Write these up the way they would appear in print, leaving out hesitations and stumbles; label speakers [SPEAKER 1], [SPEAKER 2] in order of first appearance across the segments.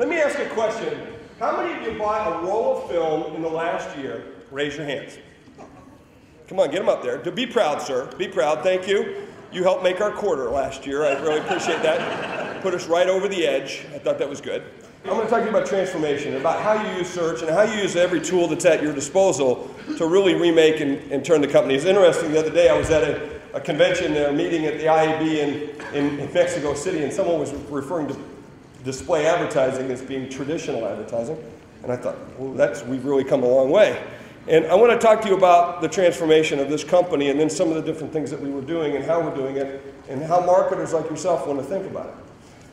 [SPEAKER 1] Let me ask you a question. How many of you bought a roll of film in the last year? Raise your hands. Come on, get them up there. Be proud, sir. Be proud. Thank you. You helped make our quarter last year. I really appreciate that. Put us right over the edge. I thought that was good. I'm going to talk to you about transformation, about how you use search and how you use every tool that's at your disposal to really remake and turn the company. It's interesting, the other day I was at a convention, a meeting at the IAB in Mexico City, and someone was referring to display advertising as being traditional advertising. And I thought, well, we've really come a long way. And I want to talk to you about the transformation of this company and then some of the different things that we were doing and how we're doing it and how marketers like yourself want to think about it.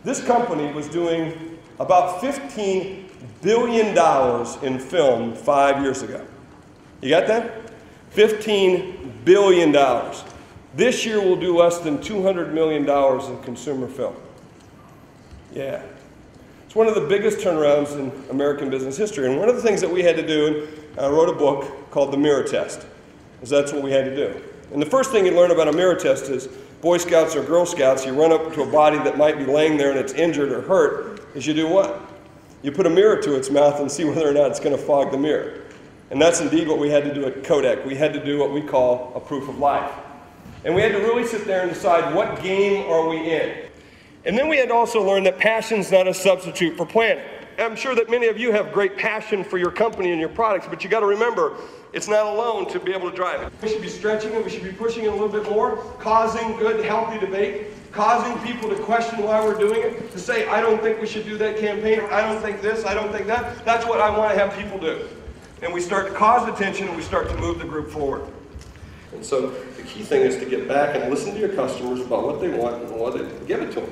[SPEAKER 1] This company was doing about $15 billion in film 5 years ago. You got that? $15 billion. This year we'll do less than $200 million in consumer film. Yeah. It's one of the biggest turnarounds in American business history. And one of the things that we had to do, and I wrote a book called The Mirror Test, is that's what we had to do. And the first thing you learn about a mirror test is Boy Scouts or Girl Scouts, you run up to a body that might be laying there and it's injured or hurt, is you do what? You put a mirror to its mouth and see whether or not it's going to fog the mirror. And that's indeed what we had to do at Kodak. We had to do what we call a proof of life. And we had to really sit there and decide, what game are we in? And then we had to also learn that passion's not a substitute for planning. I'm sure that many of you have great passion for your company and your products, but you got to remember, it's not alone to be able to drive it. We should be stretching it, we should be pushing it a little bit more, causing good, healthy debate, causing people to question why we're doing it, to say, I don't think we should do that campaign, I don't think this, I don't think that. That's what I want to have people do. And we start to cause attention and we start to move the group forward. And so the key thing is to get back and listen to your customers about what they want and what they give it to them.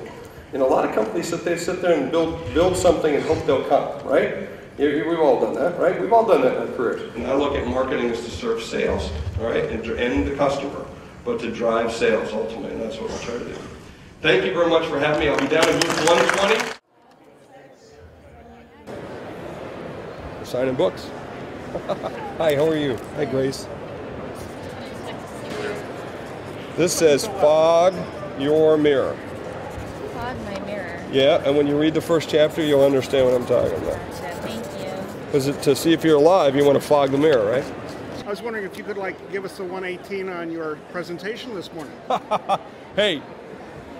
[SPEAKER 1] And a lot of companies sit there and build something and hope they'll come, right? We've all done that, right? We've all done that in our careers. And I look at marketing as to serve sales, all right, and the customer, but to drive sales ultimately, and that's what we'll try to do. Thank you very much for having me. I'll be down in booth 120. We're signing books. Hi, how are you? Hi, Grace. This says, fog your mirror.
[SPEAKER 2] Fog my mirror.
[SPEAKER 1] Yeah, and when you read the first chapter, you'll understand what I'm talking about.
[SPEAKER 2] Thank you.
[SPEAKER 1] Because to see if you're alive, you want to fog the mirror, right?
[SPEAKER 3] I was wondering if you could give us a 118 on your presentation this morning.
[SPEAKER 1] Hey,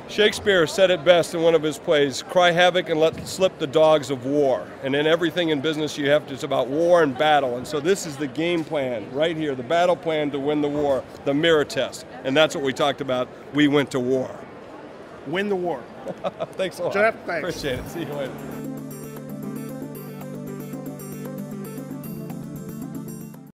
[SPEAKER 1] Shakespeare said it best in one of his plays, cry havoc and let slip the dogs of war. And in everything in business you have to, it's about war and battle. And so this is the game plan right here, the battle plan to win the war, the mirror test. And that's what we talked about. We went to war.
[SPEAKER 3] Win the war.
[SPEAKER 1] Thanks a lot.
[SPEAKER 3] Jeff, thanks.
[SPEAKER 1] Appreciate it. See you later.